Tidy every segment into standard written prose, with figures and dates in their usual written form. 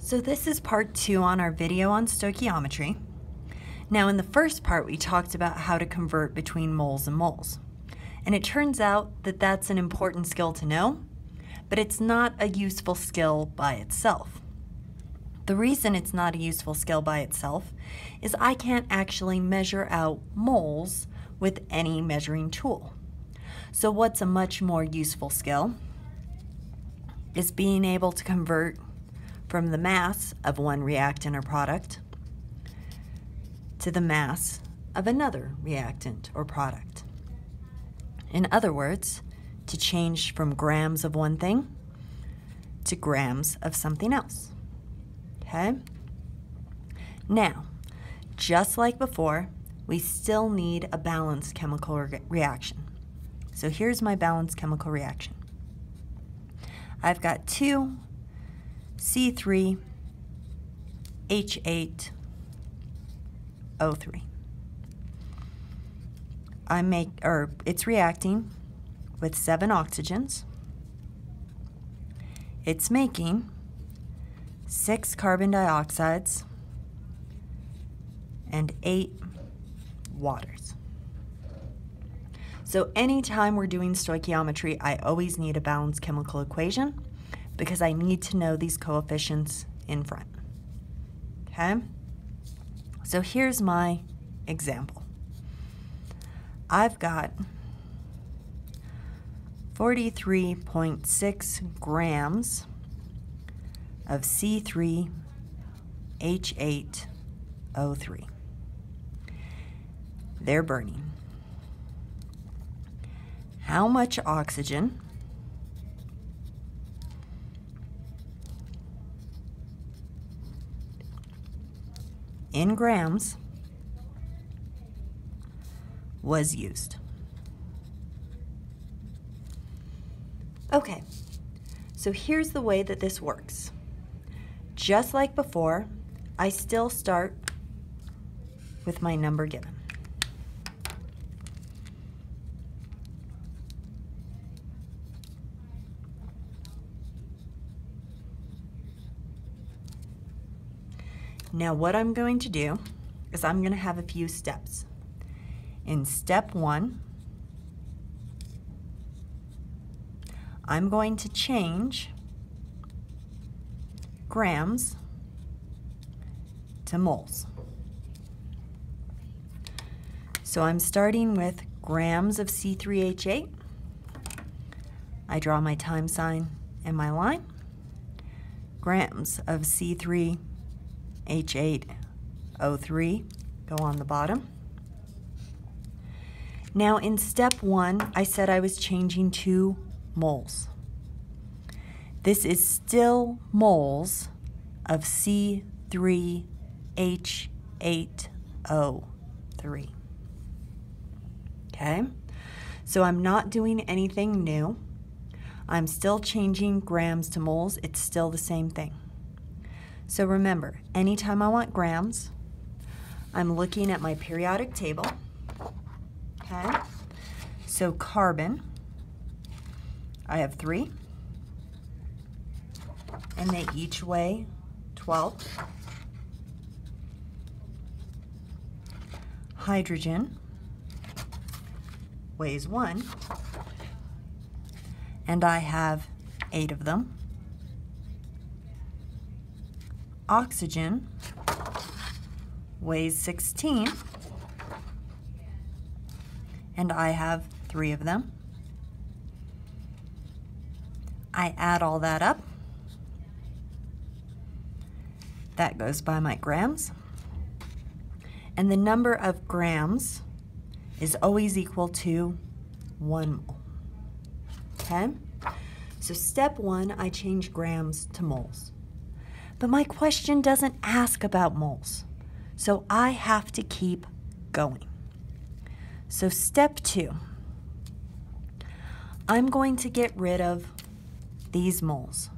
So this is part 2 on our video on stoichiometry. Now in the first part we talked about how to convert between moles and moles. And it turns out that that's an important skill to know, but it's not a useful skill by itself. The reason it's not a useful skill by itself is I can't actually measure out moles with any measuring tool. So what's a much more useful skill is being able to convert from the mass of one reactant or product to the mass of another reactant or product. In other words, to change from grams of one thing to grams of something else. Okay? Now, just like before, we still need a balanced chemical reaction. So here's my balanced chemical reaction. I've got 2 C3H8O3. It's reacting with 7 oxygens. It's making 6 carbon dioxides and 8 waters. So anytime we're doing stoichiometry, I always need a balanced chemical equation because I need to know these coefficients in front. Okay? So here's my example. I've got 43.6 grams of C3H8O3. They're burning. How much oxygen in grams was used? Okay, so here's the way that this works. Just like before, I still start with my number given. Now what I'm going to do is I'm going to have a few steps. In step 1, I'm going to change grams to moles. So I'm starting with grams of C3H8. I draw my time sign and my line. Grams of C3H8O3 go on the bottom. Now in step 1, I said I was changing to moles. This is still moles of C3H8O3. Okay? So I'm not doing anything new. I'm still changing grams to moles. It's still the same thing. So remember, anytime I want grams, I'm looking at my periodic table. Okay? So carbon, I have 3, and they each weigh 12. Hydrogen weighs 1, and I have 8 of them. Oxygen weighs 16, and I have 3 of them. I add all that up. That goes by my grams. And the number of grams is always equal to 1 mole. Okay? So step 1, I change grams to moles. But my question doesn't ask about moles, so I have to keep going. So step 2, I'm going to get rid of these moles.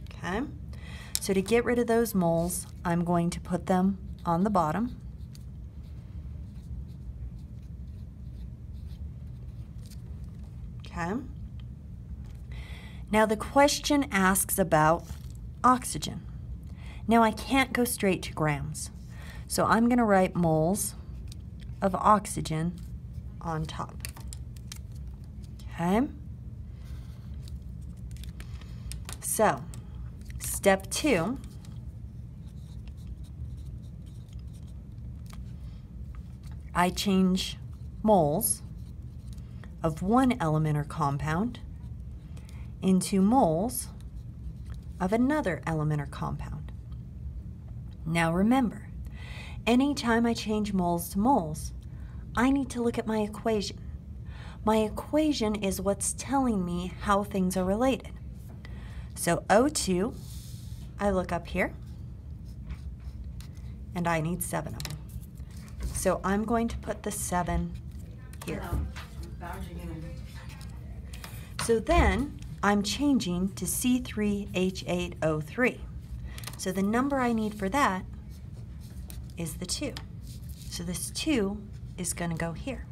Okay? So to get rid of those moles, I'm going to put them on the bottom. Okay? Now the question asks about oxygen. Now I can't go straight to grams, so I'm going to write moles of oxygen on top. Okay? So, step 2, I change moles of one element or compound into moles of another element or compound. Now remember, anytime I change moles to moles, I need to look at my equation. My equation is what's telling me how things are related. So O2, I look up here, and I need 7 of them. So I'm going to put the 7 here. So then I'm changing to C3H8O3. So the number I need for that is the 2. So this 2 is going to go here.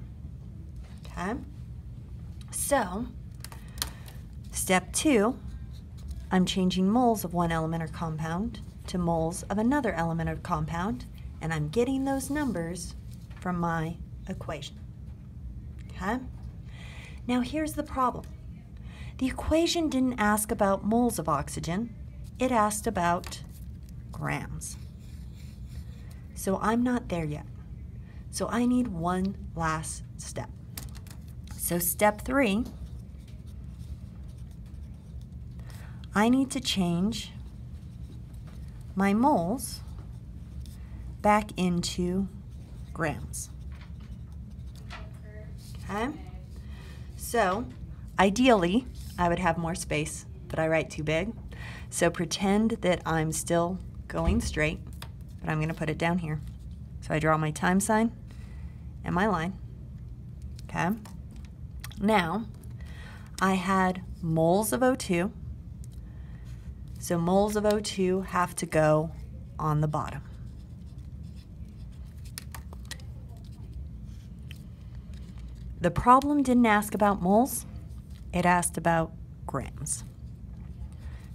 Okay? So, step 2, I'm changing moles of one element or compound to moles of another element or compound, and I'm getting those numbers from my equation. Okay? Now here's the problem. The equation didn't ask about moles of oxygen, it asked about grams. So I'm not there yet. So I need one last step. So step 3, I need to change my moles back into grams. Okay? So ideally, I would have more space, but I write too big. So pretend that I'm still going straight, but I'm going to put it down here. So I draw my time sign and my line. Okay? Now, I had moles of O2, so moles of O2 have to go on the bottom. The problem didn't ask about moles, it asked about grams.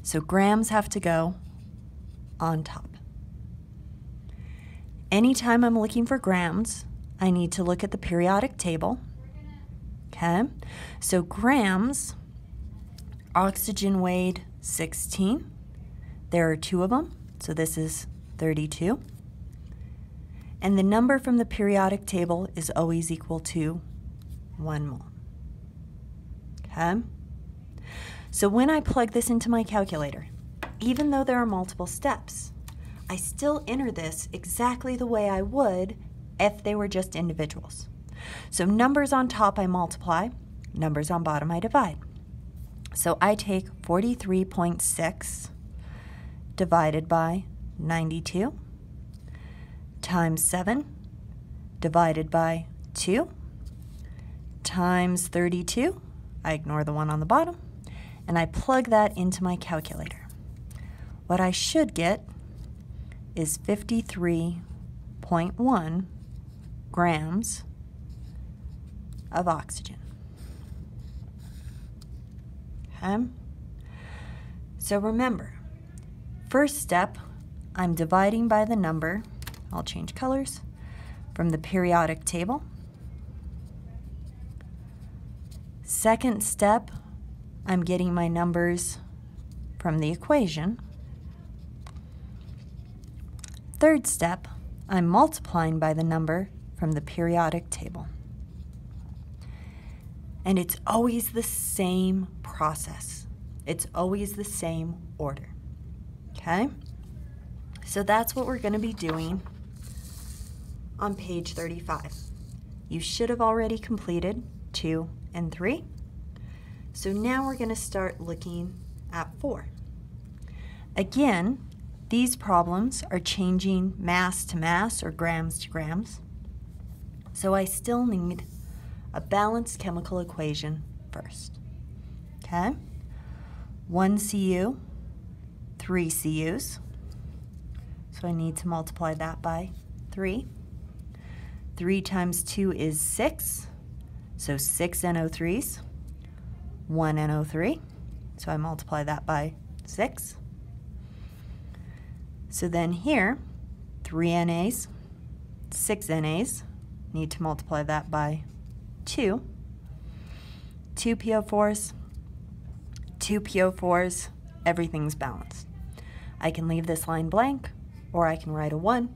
So grams have to go on top. Anytime I'm looking for grams, I need to look at the periodic table. Okay, so grams, oxygen weighed 16. There are 2 of them, so this is 32. And the number from the periodic table is always equal to 1 mole. Okay, so when I plug this into my calculator, even though there are multiple steps, I still enter this exactly the way I would if they were just individuals. So numbers on top I multiply, numbers on bottom I divide. So I take 43.6 divided by 92 times 7 divided by 2 times 32. I ignore the one on the bottom, and I plug that into my calculator. What I should get is 53.1 grams of oxygen. Okay? So remember, first step, I'm dividing by the number, I'll change colors, from the periodic table. Second step, I'm getting my numbers from the equation. Third step, I'm multiplying by the number from the periodic table. And it's always the same process. It's always the same order. Okay? So that's what we're going to be doing on page 35. You should have already completed 2 and 3. So now we're going to start looking at 4. Again, these problems are changing mass to mass or grams to grams. So I still need a balanced chemical equation first. Okay? 1 Cu, 3 Cus. So I need to multiply that by 3. 3 times 2 is 6. So 6 NO3s. 1 NO3. So I multiply that by 6. So then here, 3 NAs, 6 NAs, need to multiply that by 2. 2 PO4s, 2 PO4s, everything's balanced. I can leave this line blank, or I can write a 1.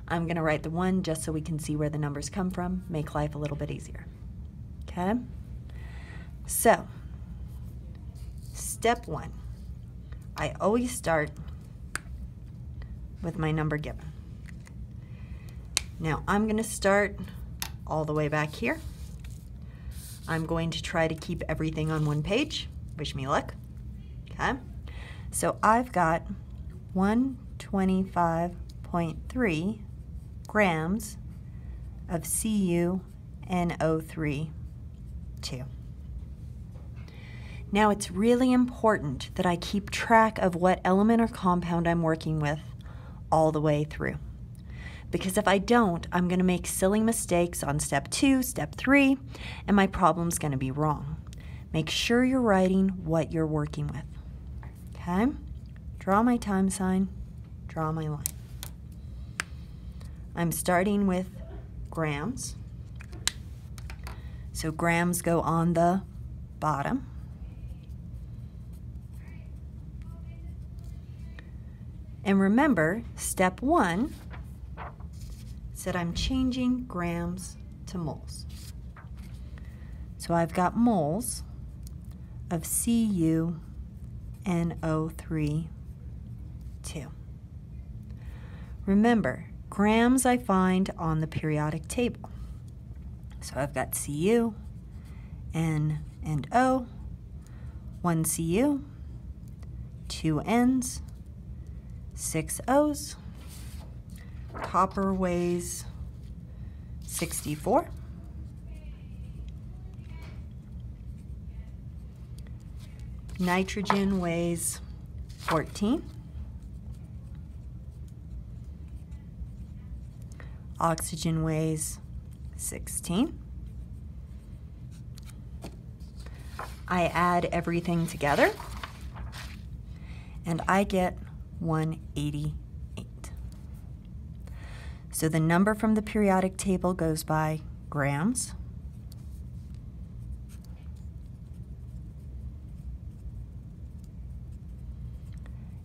I'm going to write the 1 just so we can see where the numbers come from, make life a little bit easier. Okay? So, step 1. I always start with my number given. Now, I'm going to start all the way back here. I'm going to try to keep everything on one page. Wish me luck. Okay? So I've got 125.3 grams of CuNO3 2. Now it's really important that I keep track of what element or compound I'm working with all the way through. Because if I don't, I'm going to make silly mistakes on step 2, step 3, and my problem's going to be wrong. Make sure you're writing what you're working with. Okay? Draw my time sign, draw my line. I'm starting with grams. So grams go on the bottom. And remember, step 1 said I'm changing grams to moles. So I've got moles of CuNO3 2. Remember, grams I find on the periodic table. So I've got Cu, N, and O, 1 Cu, 2 Ns, 6 Os. Copper weighs 64. Nitrogen weighs 14. Oxygen weighs 16. I add everything together and I get 188. So the number from the periodic table goes by grams.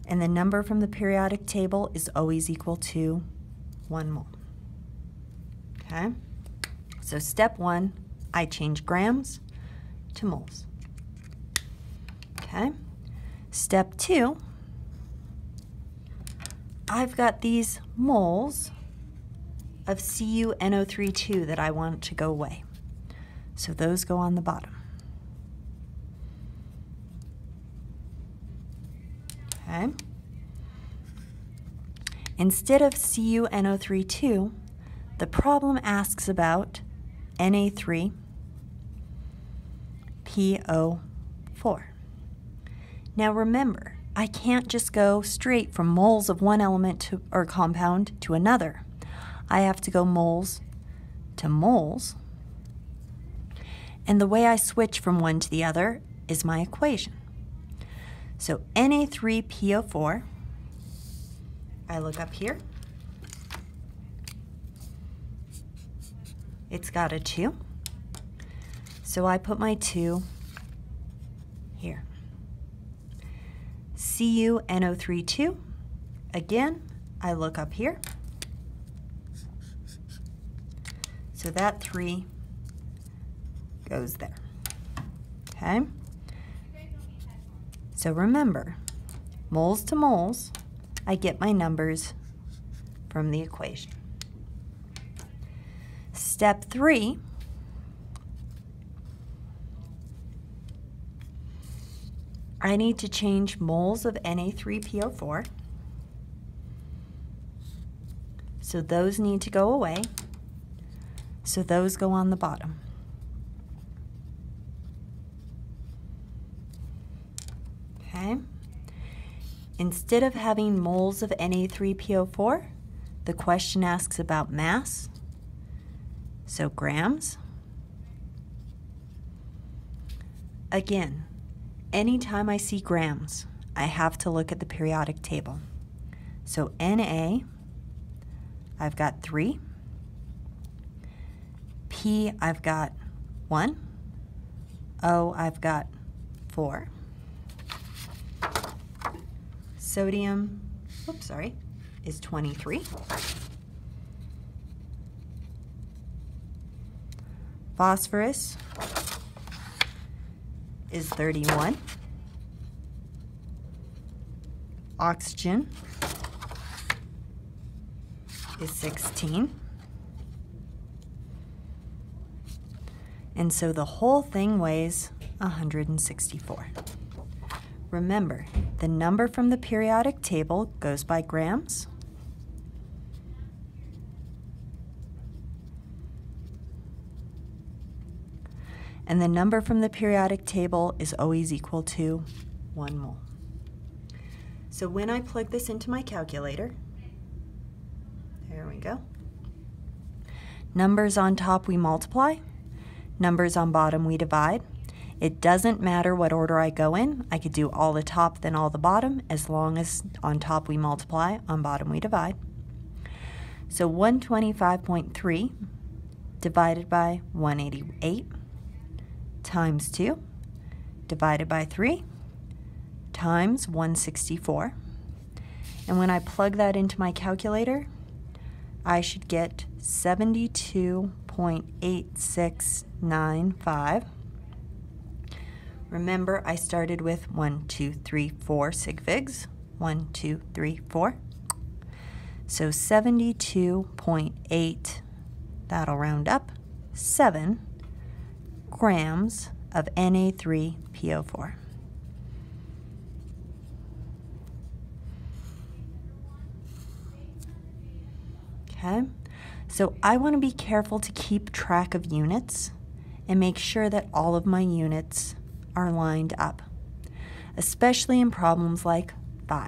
And the number from the periodic table is always equal to 1 mole. Okay? So step 1, I change grams to moles. Okay? Step 2, I've got these moles of CuNO3 2 that I want to go away. So those go on the bottom. Okay. Instead of CuNO3 2, the problem asks about Na3 PO4. Now remember, I can't just go straight from moles of one element or compound to another. I have to go moles to moles. And the way I switch from one to the other is my equation. So Na3PO4, I look up here. It's got a 2. So I put my 2 here. CuNO3 2, again, I look up here. So that 3 goes there. Okay? So remember, moles to moles, I get my numbers from the equation. Step 3, I need to change moles of Na3PO4. So those need to go away. So those go on the bottom. Okay. Instead of having moles of Na3PO4, the question asks about mass. So grams. Again, anytime I see grams, I have to look at the periodic table. So Na, I've got 3. P, I've got 1. O, I've got 4. Sodium, is 23. Phosphorus is 31. Oxygen is 16. And so the whole thing weighs 164. Remember, the number from the periodic table goes by grams. And the number from the periodic table is always equal to 1 mole. So when I plug this into my calculator, there we go. Numbers on top we multiply, numbers on bottom we divide. It doesn't matter what order I go in. I could do all the top then all the bottom, as long as on top we multiply, on bottom we divide. So 125.3 divided by 188 times 2 divided by 3 times 164. And when I plug that into my calculator, I should get 72.8695. Remember, I started with 1, 2, 3, 4 sig figs. 1, 2, 3, 4. So 72.8, that'll round up, 7 grams of Na3PO4. Okay, so I want to be careful to keep track of units and make sure that all of my units are lined up, especially in problems like 5.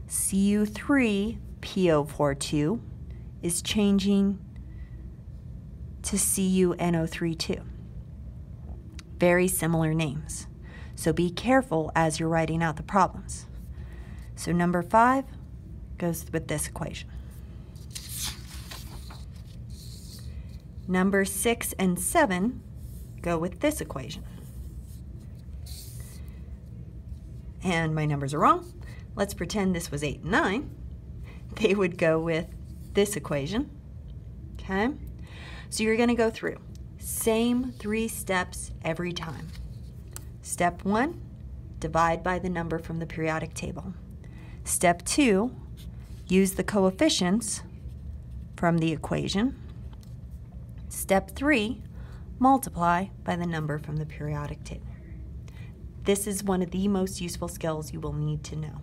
Cu3PO42 is changing to CuNO32. Very similar names, so be careful as you're writing out the problems. So number 5 goes with this equation. Number 6 and 7 go with this equation. And my numbers are wrong. Let's pretend this was 8 and 9. They would go with this equation. Okay? So you're going to go through. Same 3 steps every time. Step 1, divide by the number from the periodic table. Step 2, use the coefficients from the equation. Step 3, multiply by the number from the periodic table. This is one of the most useful skills you will need to know.